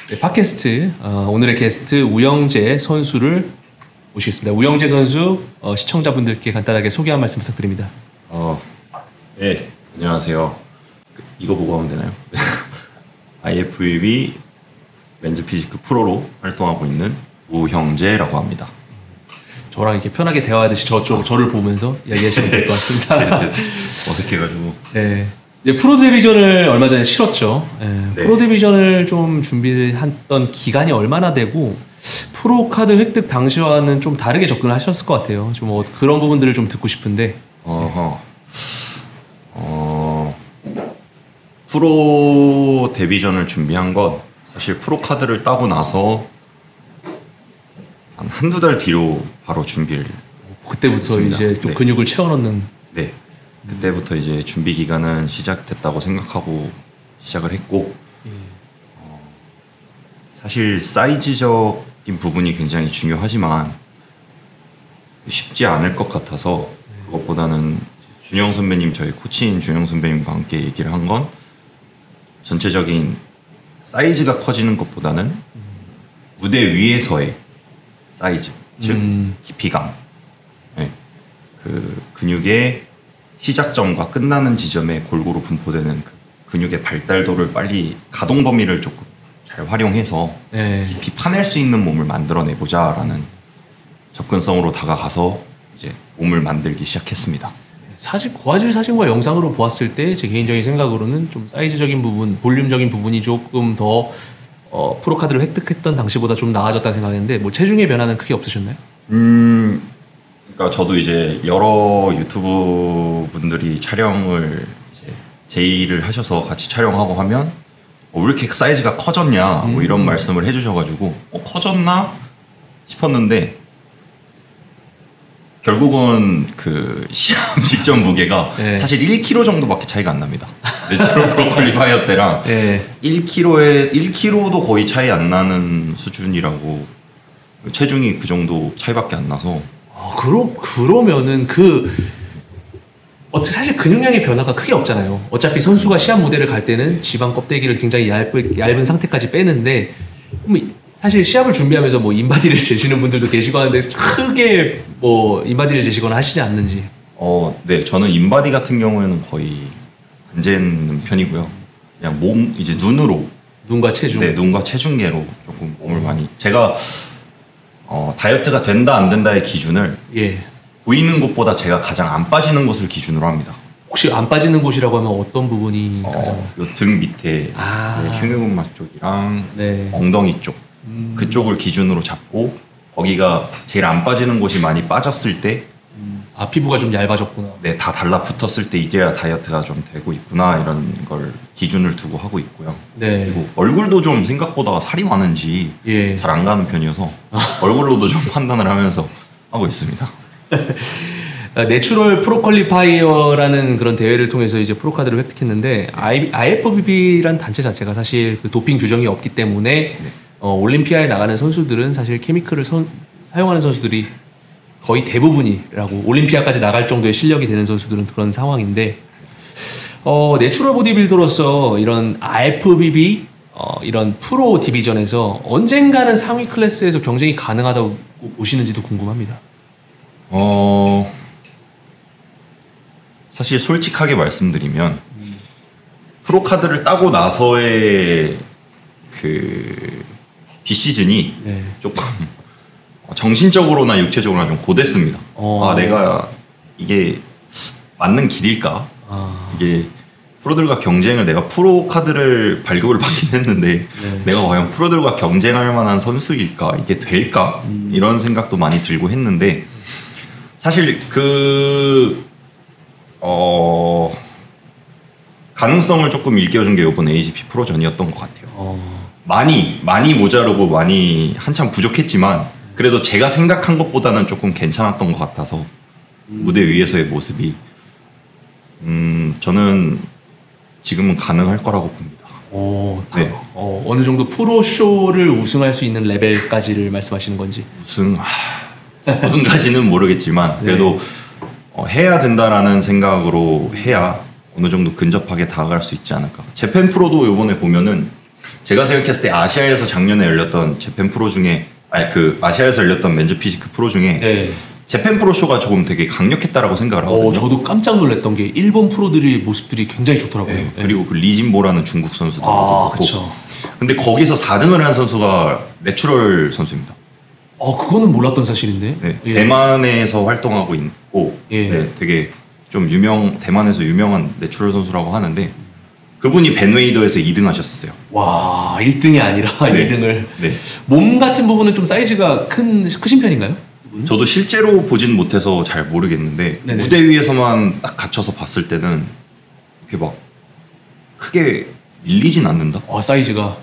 네, 팟캐스트 오늘의 게스트 우영재 선수를 모시겠습니다. 우영재 선수 시청자분들께 간단하게 소개 한 말씀 부탁드립니다. 네, 안녕하세요. 이거 보고 하면 되나요? IFBB 맨즈 피지크 프로로 활동하고 있는 우형재라고 합니다. 저랑 이렇게 편하게 대화하듯이 저를 보면서 이야기하시면 될 것 같습니다. 네, 어색해가지고. 네. 이제 프로 데뷔전을 얼마 전에 치렀죠. 네. 프로 데뷔전을 좀 준비했던 기간이 얼마나 되고 프로 카드 획득 당시와는 좀 다르게 접근을 하셨을 것 같아요. 좀 그런 부분들을 좀 듣고 싶은데. 프로 데뷔전을 준비한 건 사실 프로 카드를 따고 나서 한 한두 달 뒤로 바로 준비를 그때부터 했습니다. 이제 좀 근육을 채워넣는. 네. 그때부터 이제 준비 기간은 시작됐다고 생각하고 시작을 했고, 사실 사이즈적인 부분이 굉장히 중요하지만 쉽지 않을 것 같아서 그것보다는 준영 선배님, 저희 코치인 준영 선배님과 함께 얘기를 한 건 전체적인 사이즈가 커지는 것보다는 무대 위에서의 사이즈, 즉 깊이감, 네. 그 근육의 시작점과 끝나는 지점에 골고루 분포되는 그 근육의 발달도를 빨리 가동 범위를 조금 잘 활용해서 깊이 파낼 수 있는 몸을 만들어내보자라는 접근성으로 다가가서 이제 몸을 만들기 시작했습니다. 사실 고화질 사진과 영상으로 보았을 때 제 개인적인 생각으로는 좀 사이즈적인 부분, 볼륨적인 부분이 조금 더 프로 카드를 획득했던 당시보다 좀 나아졌다고 생각했는데 뭐 체중의 변화는 크게 없으셨나요? 그러니까 저도 이제 여러 유튜브 분들이 촬영을 이제 제의를 하셔서 같이 촬영하고 하면 왜 이렇게 사이즈가 커졌냐 뭐 이런 말씀을 해주셔가지고 커졌나 싶었는데 결국은 그 시합 직전 무게가 사실 1kg 정도밖에 차이가 안 납니다. 내추럴 브로콜리 파이어 때랑 1kg도 거의 차이 안 나는 수준이라고, 체중이 그 정도 차이밖에 안 나서. 그러면은 사실 근육량의 변화가 크게 없잖아요. 어차피 선수가 시합 무대를 갈 때는 지방 껍데기를 굉장히 얇은 상태까지 빼는데 사실 시합을 준비하면서 뭐 인바디를 재시는 분들도 계시고 하는데 크게 뭐 인바디를 재시거나 하시지 않는지. 네, 저는 인바디 같은 경우에는 거의 안 재는 편이고요. 그냥 이제 눈과 체중. 네, 눈과 체중계로 조금 몸을 많이. 제가 다이어트가 된다 안 된다의 기준을 보이는 곳보다 제가 가장 안 빠지는 곳을 기준으로 합니다. 혹시 안 빠지는 곳이라고 하면 어떤 부분이 가장? 요 등 밑에 흉유근막 쪽이랑 엉덩이 쪽 그쪽을 기준으로 잡고 거기가 제일 안 빠지는 곳이 많이 빠졌을 때 피부가 좀 얇아졌구나. 네, 다 달라붙었을 때 이제야 다이어트가 좀 되고 있구나 이런 걸 기준을 두고 하고 있고요. 그리고 얼굴도 좀 생각보다 살이 많은지 잘 안 가는 편이어서 얼굴로도 좀 판단을 하면서 하고 있습니다. 내추럴 프로 퀄리파이어라는 그런 대회를 통해서 이제 프로 카드를 획득했는데 IFBB라는 단체 자체가 사실 그 도핑 규정이 없기 때문에 올림피아에 나가는 선수들은 사실 케미컬을 사용하는 선수들이 거의 대부분이라고, 올림피아까지 나갈 정도의 실력이 되는 선수들은 그런 상황인데 내추럴 보디빌더로서 이런 IFBB 이런 프로 디비전에서 언젠가는 상위 클래스에서 경쟁이 가능하다고 보시는지도 궁금합니다. 사실 솔직하게 말씀드리면 프로 카드를 따고 나서의 그 비시즌이 조금 정신적으로나 육체적으로나 좀 고됐습니다. 내가 이게 맞는 길일까? 이게 프로들과 경쟁을, 내가 프로 카드를 발급을 받긴 했는데 내가 과연 프로들과 경쟁할 만한 선수일까? 이게 될까? 이런 생각도 많이 들고 했는데 사실 가능성을 조금 일깨워준 게 이번 AGP 프로전이었던 것 같아요. 많이 모자르고 많이 한참 부족했지만 그래도 제가 생각한 것보다는 조금 괜찮았던 것 같아서 무대 위에서의 모습이 저는 지금은 가능할 거라고 봅니다. 어느 정도 프로쇼를 우승할 수 있는 레벨까지를 말씀하시는 건지? 우승까지는 모르겠지만 그래도 해야 된다라는 생각으로 해야 어느 정도 근접하게 다가갈 수 있지 않을까. 재팬 프로도 이번에 보면은 제가 생각했을 때 아시아에서 작년에 열렸던 재팬 프로 중에 아시아에서 열렸던 men's 피지크 프로 중에 네. 재팬 프로 쇼가 조금 되게 강력했다라고 생각을 하거든요. 저도 깜짝 놀랐던 게 일본 프로들의 모습들이 굉장히 좋더라고요. 네. 그리고 그 리진보라는 중국 선수도 아, 있고. 그렇죠. 근데 거기서 4등을 한 선수가 내추럴 선수입니다. 그거는 몰랐던 사실인데. 네. 예. 대만에서 활동하고 있고 예. 네, 되게 좀 대만에서 유명한 내추럴 선수라고 하는데 그분이 벤웨이더에서 2등 하셨었어요. 와, 1등이 아니라 네. 2등을. 네. 몸 같은 부분은 좀 사이즈가 크신 편인가요? 저도 실제로 보진 못해서 잘 모르겠는데 네네. 무대 위에서만 딱 갇혀서 봤을 때는 이렇게 막 크게 밀리진 않는다. 사이즈가.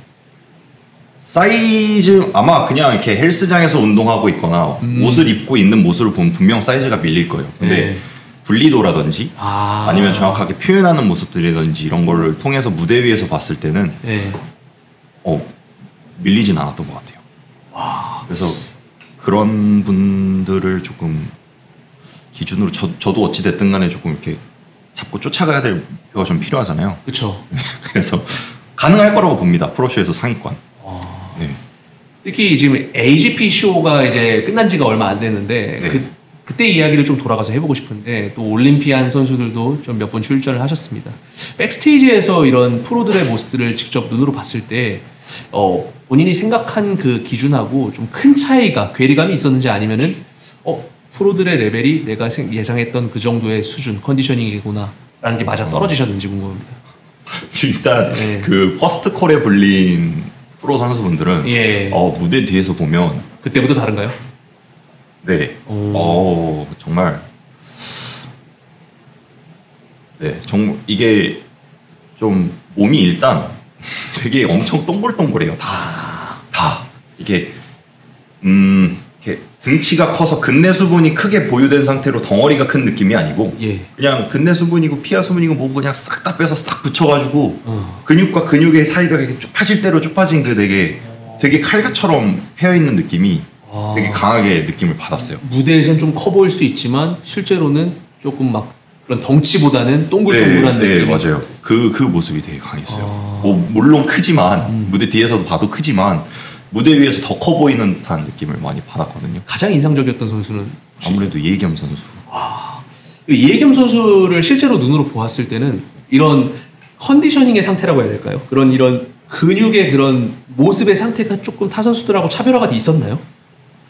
사이즈 아마 그냥 이렇게 헬스장에서 운동하고 있거나 옷을 입고 있는 모습을 보면 분명 사이즈가 밀릴 거예요. 근데 네. 분리도라든지 아. 아니면 정확하게 표현하는 모습들이든지 이런 거를 통해서 무대 위에서 봤을 때는 네. 밀리진 않았던 것 같아요. 그래서 그런 분들을 조금 기준으로 저도 어찌 됐든 간에 조금 이렇게 잡고 쫓아가야 될 목표가 좀 필요하잖아요. 그렇죠. 그래서 가능할 거라고 봅니다. 프로쇼에서 상위권. 네. 특히 지금 AGP 쇼가 이제 끝난 지가 얼마 안 됐는데 네. 그때 이야기를 좀 돌아가서 해보고 싶은데 또 올림피안 선수들도 좀 몇 번 출전을 하셨습니다. 백스테이지에서 이런 프로들의 모습들을 직접 눈으로 봤을 때 본인이 생각한 그 기준하고 좀 큰 차이가 괴리감이 있었는지 아니면은 프로들의 레벨이 내가 예상했던 그 정도의 수준 컨디셔닝이구나 라는 게 맞아 떨어지셨는지 궁금합니다. 일단 네. 그 퍼스트 콜에 불린 프로 선수분들은 예. 무대 뒤에서 보면 그때부터 다른가요? 네. 정말 네, 이게 좀 몸이 일단 되게 엄청 동글동글해요. 다 이게 이렇게 등치가 커서 근내 수분이 크게 보유된 상태로 덩어리가 큰 느낌이 아니고 예. 그냥 근내 수분이고 피하 수분이고 뭐 그냥 싹 다 빼서 싹 붙여가지고 근육과 근육의 사이가 이렇게 좁아질 대로 좁아진 그 되게 칼같처럼 패여 있는 느낌이 되게 강하게 느낌을 받았어요. 무대에선 좀 커 보일 수 있지만 실제로는 조금 막 그런 덩치보다는 동글동글한 네, 느낌. 맞아요. 그 모습이 되게 강했어요. 뭐 물론 크지만 무대 뒤에서도 봐도 크지만 무대 위에서 더 커 보이는 듯한 느낌을 많이 받았거든요. 가장 인상적이었던 선수는 아무래도 이혜겸 선수. 이혜겸 선수를 실제로 눈으로 보았을 때는 이런 컨디셔닝의 상태라고 해야 될까요? 이런 근육의 그런 모습의 상태가 조금 타 선수들하고 차별화가 돼 있었나요?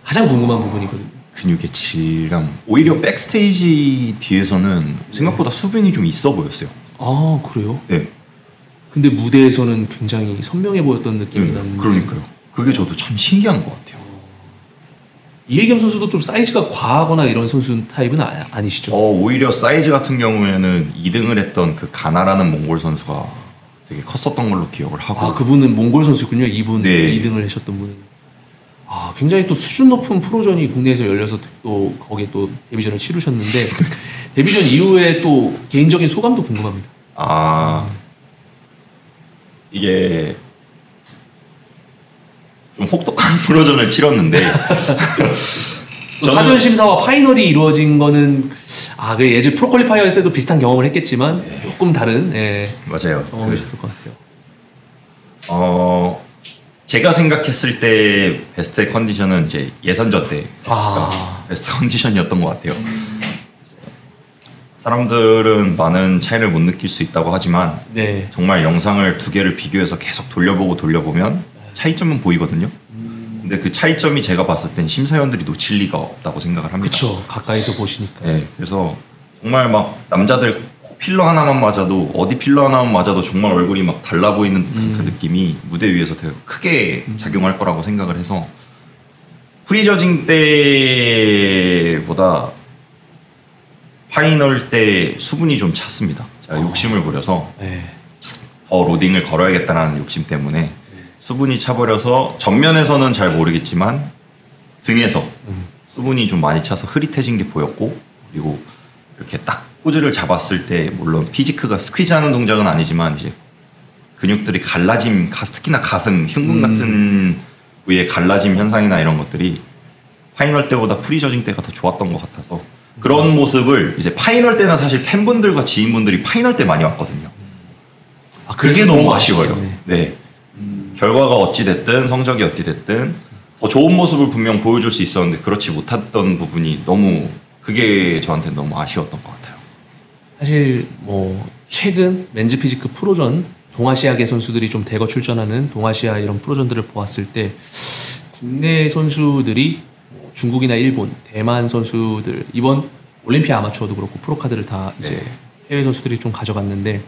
가장 궁금한 부분이거든요. 근육의 질감. 오히려 백스테이지 뒤에서는 생각보다 수분이 좀 있어 보였어요. 아, 그래요? 네. 근데 무대에서는 굉장히 선명해 보였던 느낌이 났는데. 그러니까요. 그게 저도 참 신기한 것 같아요. 이혜겸 선수도 좀 사이즈가 과하거나 이런 선수 타입은 아니시죠? 오히려 사이즈 같은 경우에는 2등을 했던 그 가나라는 몽골 선수가 되게 컸었던 걸로 기억을 하고. 그분은 몽골 선수군요. 이분 네. 2등을 하셨던 분은. 굉장히 또 수준 높은 프로전이 국내에서 열려서 또 거기에 또 데뷔전을 치르셨는데 데뷔전 이후에 또 개인적인 소감도 궁금합니다. 이게 좀 혹독한 프로전을 치렀는데 사전 심사와 파이널이 이루어진 거는 그 예전 프로퀄리파이어 할 때도 비슷한 경험을 했겠지만 조금 다른 맞아요. 경험이셨을 것 같아요. 제가 생각했을 때 베스트의 컨디션은 이제 예선전 때 베스트 컨디션이었던 것 같아요. 사람들은 많은 차이를 못 느낄 수 있다고 하지만 네. 정말 영상을 두 개를 비교해서 계속 돌려보면 차이점은 보이거든요. 근데 그 차이점이 제가 봤을 땐 심사위원들이 놓칠 리가 없다고 생각을 합니다. 그렇죠. 가까이서 보시니까. 네, 그래서 정말 막 남자들 코 필러 하나만 맞아도 어디 필러 하나만 맞아도 정말 얼굴이 막 달라 보이는 듯한 그 느낌이 무대 위에서 되게 크게 작용할 거라고 생각을 해서 프리저징 때보다 파이널 때 수분이 좀 찼습니다. 제가 욕심을 부려서 더 로딩을 걸어야겠다는 욕심 때문에 수분이 차버려서 전면에서는 잘 모르겠지만 등에서 수분이 좀 많이 차서 흐릿해진 게 보였고 그리고 이렇게 딱 포즈를 잡았을 때 물론 피지크가 스퀴즈하는 동작은 아니지만 이제 근육들이 갈라짐 특히나 가슴, 흉근 같은 부위의 갈라짐 현상이나 이런 것들이 파이널 때보다 프리저징 때가 더 좋았던 것 같아서 그런 모습을 이제 파이널 때는 사실 팬분들과 지인분들이 파이널 때 많이 왔거든요. 그게 너무 아쉬워요. 네. 결과가 어찌 됐든 성적이 어찌 됐든 더 좋은 모습을 분명 보여줄 수 있었는데 그렇지 못했던 부분이 너무 그게 저한테는 너무 아쉬웠던 것 같아요. 사실 뭐 최근 맨즈 피지크 프로전 동아시아계 선수들이 좀 대거 출전하는 동아시아 이런 프로전들을 보았을 때 국내 선수들이 뭐 중국이나 일본, 대만 선수들 이번 올림피아 아마추어도 그렇고 프로카드를 다 이제 해외 선수들이 좀 가져갔는데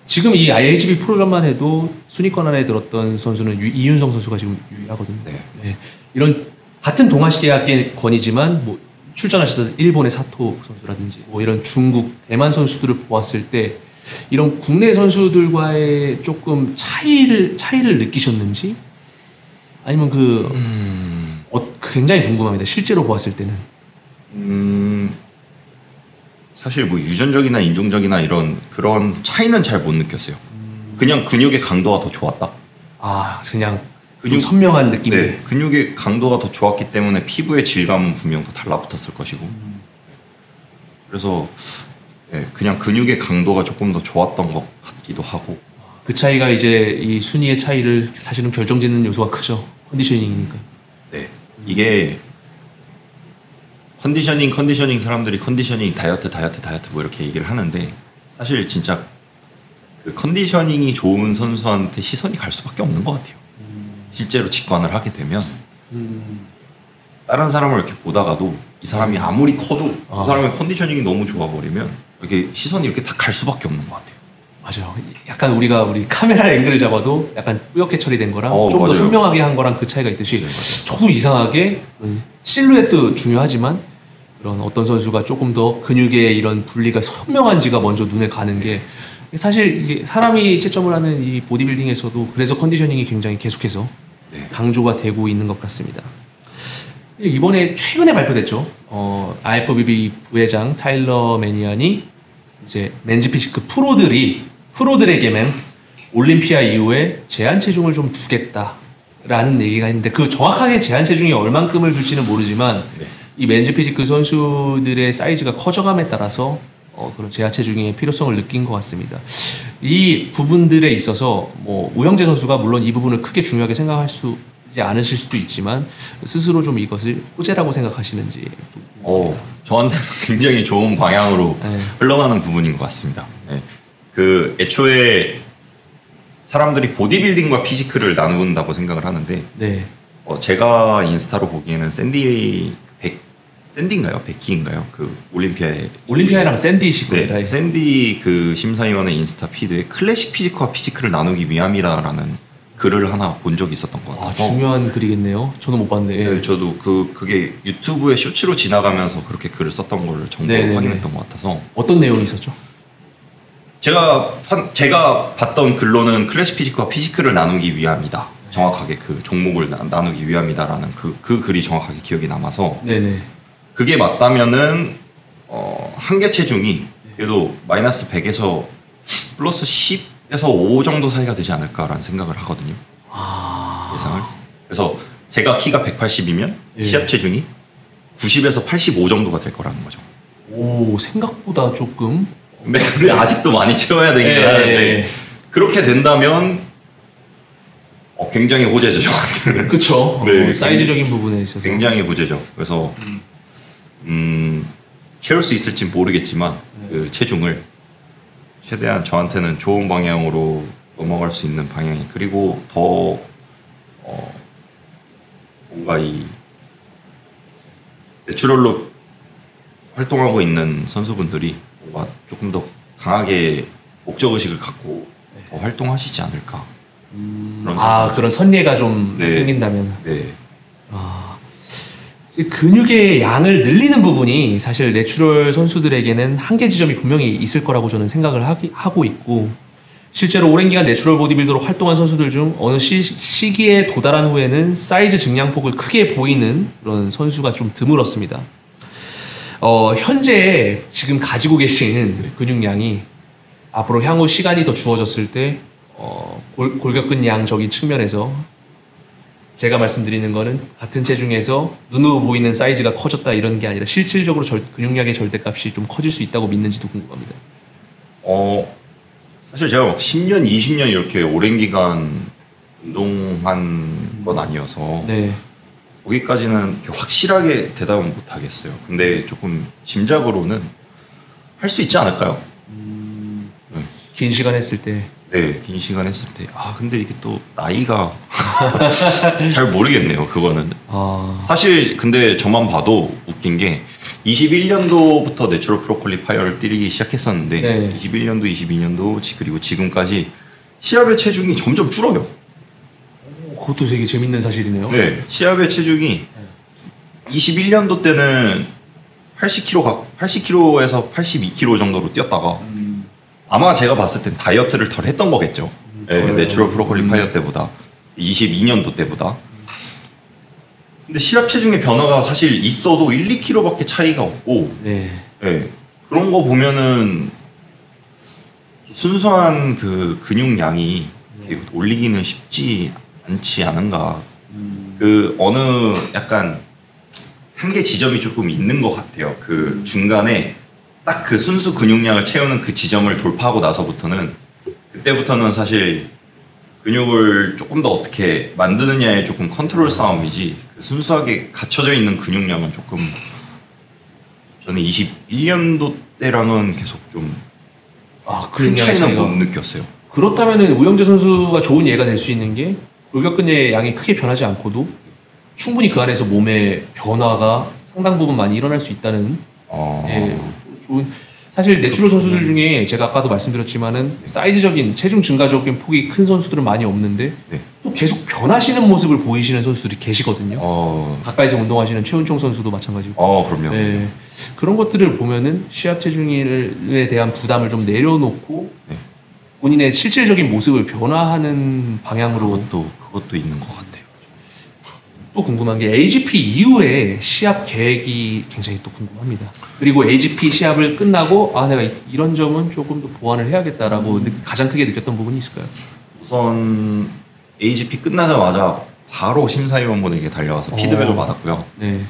지금 이 IHB 프로전만 해도 순위권 안에 들었던 선수는 이윤성 선수가 지금 유일하거든요. 네. 이런 같은 동아시아계권이지만 뭐 출전하시던 일본의 사토 선수라든지 뭐 이런 중국, 대만 선수들을 보았을 때 이런 국내 선수들과의 조금 차이를 느끼셨는지 아니면 굉장히 궁금합니다. 실제로 보았을 때는. 사실 뭐 유전적이나 인종적이나 이런 그런 차이는 잘 못 느꼈어요. 그냥 근육의 강도가 더 좋았다. 아, 그냥 좀 선명한 느낌. 네, 근육의 강도가 더 좋았기 때문에 피부의 질감은 분명 더 달라붙었을 것이고. 그래서 네, 그냥 근육의 강도가 조금 더 좋았던 것 같기도 하고. 그 차이가 이제 이 순위의 차이를 사실은 결정짓는 요소가 크죠. 컨디셔닝이니까. 네, 이게 컨디셔닝 사람들이 컨디셔닝 다이어트 뭐 이렇게 얘기를 하는데 사실 진짜 그 컨디셔닝이 좋은 선수한테 시선이 갈 수밖에 없는 것 같아요. 실제로 직관을 하게 되면 다른 사람을 이렇게 보다가도 이 사람이 아무리 커도 그 사람의 컨디셔닝이 너무 좋아 버리면 이렇게 시선이 이렇게 다 갈 수밖에 없는 것 같아요. 맞아요. 약간 우리 카메라 앵글을 잡아도 약간 뿌옇게 처리된 거랑 좀 더 맞아요. 선명하게 한 거랑 그 차이가 있듯이 저도 이상하게 실루엣도 중요하지만 그런 어떤 선수가 조금 더 근육의 이런 분리가 선명한지가 먼저 눈에 가는 게 사실 이게 사람이 채점을 하는 이 보디빌딩에서도 그래서 컨디셔닝이 굉장히 계속해서 강조가 되고 있는 것 같습니다. 이번에 최근에 발표됐죠. IFBB 부회장 타일러 매니안이 이제 맨즈 피지크 프로들에게는 올림피아 이후에 제한 체중을 좀 두겠다라는 얘기가 있는데 그 정확하게 제한 체중이 얼만큼을 둘지는 모르지만 이 맨즈 피지크 선수들의 사이즈가 커져감에 따라서 그런 제한 체중의 필요성을 느낀 것 같습니다. 이 부분들에 있어서 뭐 우영재 선수가 물론 이 부분을 크게 중요하게 생각하지 않으실 수도 있지만 스스로 좀 이것을 호재라고 생각하시는지 좀 저한테는 굉장히 좋은 방향으로 흘러가는 부분인 것 같습니다. 네. 그 애초에 사람들이 보디빌딩과 피지크를 나눈다고 생각을 하는데 제가 인스타로 보기에는 샌디인가요? 베키인가요? 그 올림피아랑 샌디이실 겁니다. 네, 샌디 그 심사위원의 인스타 피드에 클래식 피지크와 피지크를 나누기 위함이다라는 글을 하나 본 적이 있었던 것 같아서 중요한 글이겠네요. 저는 못 봤는데. 네, 저도 그게 유튜브에 쇼츠로 지나가면서 그렇게 글을 썼던 걸 정보로 확인했던 것 같아서. 어떤 내용이 있었죠? 제가 봤던 글로는 클래식 피지크와 피지크를 나누기 위함이다. 정확하게 그 종목을 나누기 위함이다라는 그 글이 정확하게 기억이 남아서. 그게 맞다면은 한계 체중이 그래도 마이너스 100에서 플러스 10에서 5 정도 사이가 되지 않을까라는 생각을 하거든요. 예상을. 그래서 제가 키가 180이면 시합 체중이 90에서 85 정도가 될 거라는 거죠. 오, 생각보다 조금. 근데 아직도 많이 채워야 되긴 하는데 그렇게 된다면 굉장히 호재죠, 저한테는. 그렇죠. 사이즈적인 부분에 있어서 굉장히 호재죠. 그래서 채울 수 있을지 모르겠지만 그 체중을 최대한 저한테는 좋은 방향으로 넘어갈 수 있는 방향이 그리고 더 뭔가 이 내추럴로 활동하고 있는 선수분들이 뭔가 조금 더 강하게 목적의식을 갖고 더 활동하시지 않을까. 그런 선예가 좀 생긴다면. 근육의 양을 늘리는 부분이 사실 내추럴 선수들에게는 한계 지점이 분명히 있을 거라고 저는 생각을 하고 있고 실제로 오랜 기간 내추럴 보디빌더로 활동한 선수들 중 어느 시기에 도달한 후에는 사이즈 증량폭을 크게 보이는 그런 선수가 좀 드물었습니다. 현재 지금 가지고 계신 근육량이 앞으로 향후 시간이 더 주어졌을 때 골격근 양적인 측면에서 제가 말씀드리는 거는 같은 체중에서 눈으로 보이는 사이즈가 커졌다 이런 게 아니라 실질적으로 근육량의 절대값이 좀 커질 수 있다고 믿는지도 궁금합니다. 사실 제가 막 10년, 20년 이렇게 오랜 기간 운동한 건 아니어서 네. 거기까지는 이렇게 확실하게 대답은 못 하겠어요. 근데 조금 짐작으로는 할 수 있지 않을까요? 긴 시간 했을 때. 네, 긴 시간 했을 때. 아, 근데 이게 또 나이가 잘 모르겠네요. 그거는. 아, 사실 근데 저만 봐도 웃긴 게 21년도부터 내추럴 프로콜리 파이어를 뛰기 시작했었는데 네. 21년도, 22년도 그리고 지금까지 시합의 체중이 점점 줄어요. 그것도 되게 재밌는 사실이네요. 네, 시합의 체중이 21년도 때는 80kg에서 82kg 정도로 뛰었다가 아마 제가 봤을 땐 다이어트를 덜 했던 거겠죠. 네, 덜. 내추럴 프로콜리 파이어 때보다 22년도 때보다. 근데 시합 체중의 변화가 사실 있어도 1, 2kg밖에 차이가 없고 네. 네, 그런 거 보면은 순수한 그 근육량이 이렇게 올리기는 쉽지 않지 않은가. 그 어느 약간 한계 지점이 조금 있는 것 같아요. 그 중간에 딱 그 순수 근육량을 채우는 그 지점을 돌파하고 나서부터는 그때부터는 사실 근육을 조금 더 어떻게 만드느냐에 조금 컨트롤 싸움이지 그 순수하게 갖춰져 있는 근육량은 조금 저는 21년도 때랑은 계속 좀 아, 큰 근육량의 차이는 차이가. 못 느꼈어요. 그렇다면은 우영재 선수가 좋은 예가 될 수 있는 게 골격근의 양이 크게 변하지 않고도 충분히 그 안에서 몸의 변화가 상당 부분 많이 일어날 수 있다는 예, 좋은 사실 내추럴 선수들 중에 제가 아까도 말씀드렸지만은 사이즈적인 체중 증가적인 폭이 큰 선수들은 많이 없는데 네. 또 계속 변하시는 모습을 보이시는 선수들이 계시거든요. 가까이서 운동하시는 최은총 선수도 마찬가지고. 그럼요. 네. 그런 것들을 보면은 시합 체중에 대한 부담을 좀 내려놓고 네. 본인의 실질적인 모습을 변화하는 방향으로 그것도 있는 것 같아요. 또 궁금한 게 AGP 이후에 시합 계획이 굉장히 또 궁금합니다. 그리고 AGP 시합을 끝나고 아 내가 이런 점은 조금 더 보완을 해야겠다라고 가장 크게 느꼈던 부분이 있을까요? 우선 AGP 끝나자마자 바로 심사위원분에게 달려와서 피드백을 받았고요. 네.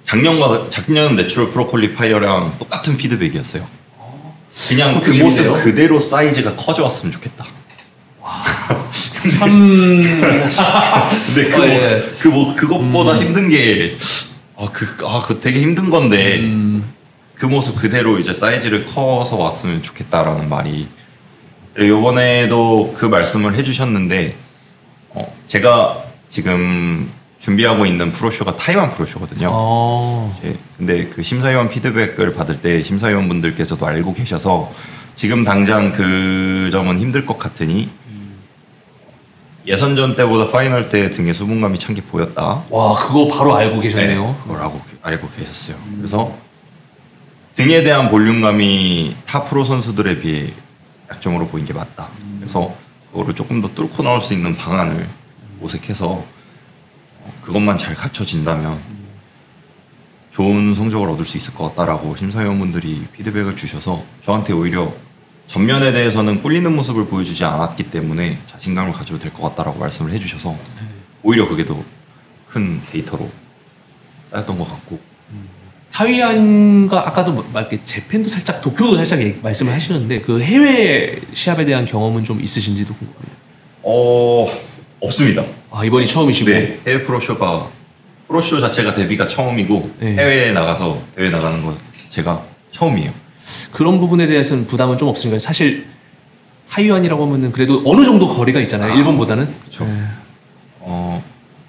작년 내추럴 프로콜리 파이어랑 똑같은 피드백이었어요. 그냥 그 그것도 모습 재밌네요. 그대로 사이즈가 커져왔으면 좋겠다. 참 근데 예. 그것보다 힘든 게 그거 되게 힘든 건데 그 모습 그대로 이제 사이즈를 커서 왔으면 좋겠다라는 말이 이번에도 그 말씀을 해주셨는데 제가 지금 준비하고 있는 프로쇼가 타이완 프로쇼거든요. 근데 그 심사위원 피드백을 받을 때 심사위원분들께서도 알고 계셔서 지금 당장 그 점은 힘들 것 같으니 예선전 때보다 파이널 때 등에 수분감이 찬 게 보였다. 와 그거 바로 알고 계셨네요. 네, 그걸 알고 계셨어요. 그래서 등에 대한 볼륨감이 타 프로 선수들에 비해 약점으로 보인 게 맞다. 그래서 그거를 조금 더 뚫고 나올 수 있는 방안을 모색해서 그것만 잘 갖춰진다면 좋은 성적을 얻을 수 있을 것 같다라고 심사위원분들이 피드백을 주셔서 저한테 오히려 전면에 대해서는 꿀리는 모습을 보여주지 않았기 때문에 자신감을 가져도 될 것 같다라고 말씀을 해주셔서 오히려 그게 더 큰 데이터로 쌓였던 것 같고 타이완과 아까도 이렇게 재팬도 살짝 도쿄도 살짝 말씀을 하시는데 그 해외 시합에 대한 경험은 좀 있으신지도 궁금합니다. 없습니다. 아 이번이 처음이시고 네, 해외 프로쇼 자체가 데뷔가 처음이고 네. 해외에 나가서 대회 나가는 거 제가 처음이에요. 그런 부분에 대해서는 부담은 좀 없으신가요? 사실 타이완이라고 하면은 그래도 어느 정도 거리가 있잖아요. 일본보다는. 그쵸. 네.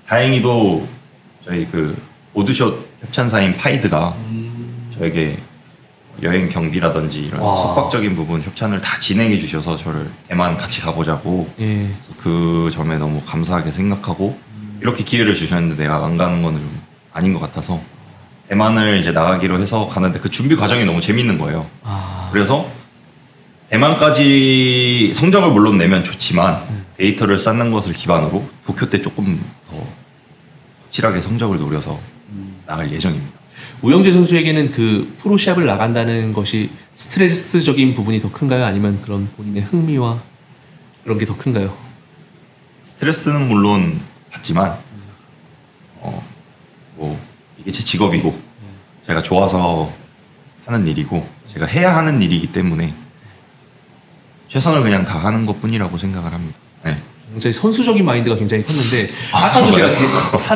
다행히도 저희 그 보드숏 협찬사인 파이드가 저에게 여행 경비라든지 이런 와. 숙박적인 부분 협찬을 다 진행해 주셔서 저를 대만 같이 가보자고 예. 그래서 그 점에 너무 감사하게 생각하고 이렇게 기회를 주셨는데 내가 안 가는 거는 좀 아닌 것 같아서 대만을 이제 나가기로 해서 가는데 그 준비 과정이 너무 재밌는 거예요. 그래서 대만까지 성적을 물론 내면 좋지만 데이터를 쌓는 것을 기반으로 도쿄 때 조금 더 확실하게 성적을 노려서 나갈 예정입니다. 우영재 선수에게는 그 프로 시합을 나간다는 것이 스트레스적인 부분이 더 큰가요? 아니면 그런 본인의 흥미와 그런 게 더 큰가요? 스트레스는 물론 받지만 뭐 이게 제 직업이고 제가 좋아서 하는 일이고 제가 해야 하는 일이기 때문에 최선을 그냥 다 하는 것뿐이라고 생각을 합니다. 네. 굉장히 선수적인 마인드가 굉장히 컸는데 아까도 제가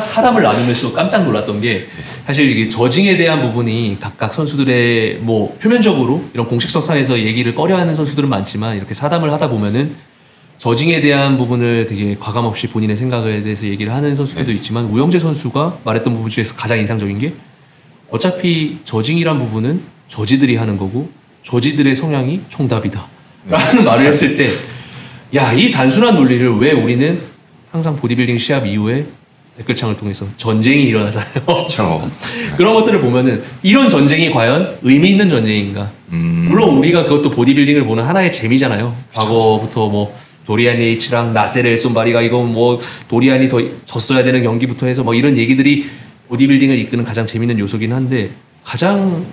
사담을 나누면서 깜짝 놀랐던 게 사실 이게 저징에 대한 부분이 각각 선수들의 뭐 표면적으로 이런 공식석상에서 얘기를 꺼려하는 선수들은 많지만 이렇게 사담을 하다 보면은 저징에 대한 부분을 되게 과감없이 본인의 생각에 대해서 얘기를 하는 선수들도 있지만 우영재 선수가 말했던 부분 중에서 가장 인상적인 게 어차피 저징이란 부분은 저지들이 하는 거고 저지들의 성향이 총답이다 라는 말을 했을 때 야, 이 단순한 논리를 왜 우리는 항상 보디빌딩 시합 이후에 댓글창을 통해서 전쟁이 일어나잖아요. 그렇죠. 그런 것들을 보면은 이런 전쟁이 과연 의미 있는 전쟁인가? 물론 우리가 그것도 보디빌딩을 보는 하나의 재미잖아요. 과거부터 뭐 도리안 예이츠랑 나세르 손바리가 이거 뭐 도리안이 더 졌어야 되는 경기부터 해서 뭐 이런 얘기들이 보디빌딩을 이끄는 가장 재밌는 요소긴 한데 가장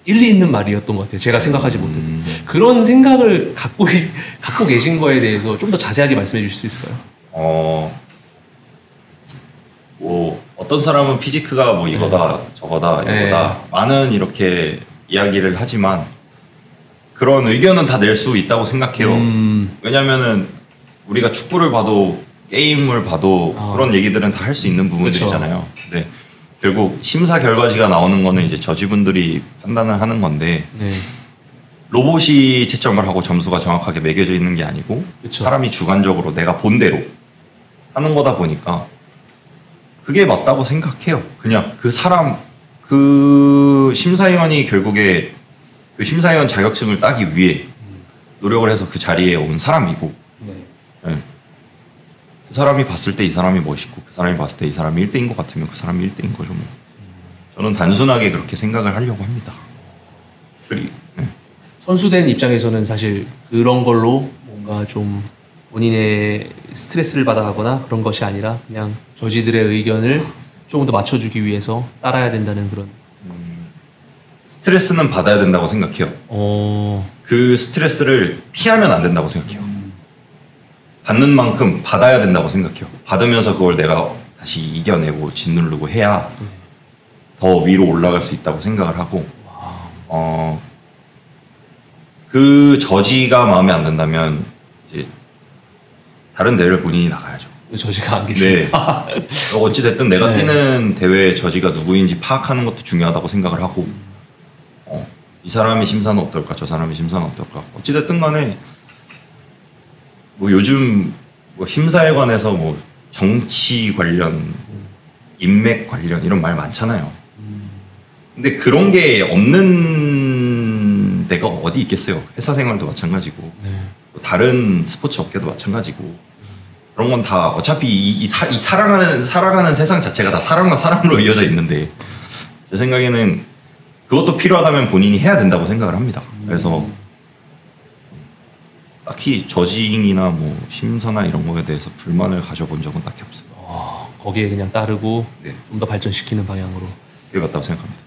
일리 있는 말이었던 것 같아요. 제가 생각하지 못했던 그런 생각을 갖고 계신 거에 대해서 좀 더 자세하게 말씀해 주실 수 있을까요? 뭐 어떤 사람은 피지크가 뭐 이거다 저거다 이거다 많은 이렇게 이야기를 하지만 그런 의견은 다 낼 수 있다고 생각해요. 왜냐면은 우리가 축구를 봐도 게임을 봐도 그런 얘기들은 다 할 수 있는 부분들이잖아요. 네. 결국 심사 결과지가 나오는 거는 이제 저지분들이 판단을 하는 건데 로봇이 채점을 하고 점수가 정확하게 매겨져 있는 게 아니고 그쵸. 사람이 주관적으로 내가 본 대로 하는 거다 보니까 그게 맞다고 생각해요. 그냥 그 사람 그 심사위원이 결국에 그 심사위원 자격증을 따기 위해 노력을 해서 그 자리에 온 사람이고 네. 그 사람이 봤을 때 이 사람이 멋있고 그 사람이 봤을 때 이 사람이 1대인 것 같으면 그 사람이 1대인 거죠. 뭐. 저는 단순하게 그렇게 생각을 하려고 합니다. 선수된 입장에서는 사실 그런 걸로 뭔가 좀 본인의 스트레스를 받아가거나 그런 것이 아니라 그냥 저지들의 의견을 조금 더 맞춰주기 위해서 따라야 된다는 그런 스트레스는 받아야 된다고 생각해요. 그 스트레스를 피하면 안 된다고 생각해요. 받는 만큼 받아야 된다고 생각해요. 받으면서 그걸 내가 다시 이겨내고 짓누르고 해야 더 위로 올라갈 수 있다고 생각을 하고 그 저지가 마음에 안 든다면 이제 다른 대회를 본인이 나가야죠. 저지가 안 계시네. 네. 어찌됐든 내가 뛰는 대회의 저지가 누구인지 파악하는 것도 중요하다고 생각을 하고 이 사람의 심사는 어떨까 저 사람의 심사는 어떨까 어찌됐든 간에 뭐 요즘 뭐 심사에 관해서 뭐 정치 관련, 인맥 관련 이런 말 많잖아요. 근데 그런 게 없는 데가 어디 있겠어요. 회사 생활도 마찬가지고 다른 스포츠 업계도 마찬가지고 그런 건 다 어차피 이 살아가는 세상 자체가 다 사람과 사람으로 이어져 있는데 제 생각에는 그것도 필요하다면 본인이 해야 된다고 생각을 합니다. 그래서 딱히 저징이나 뭐 심사나 이런 거에 대해서 불만을 가져본 적은 딱히 없어요. 거기에 그냥 따르고 네. 좀 더 발전시키는 방향으로. 그게 맞다고 생각합니다.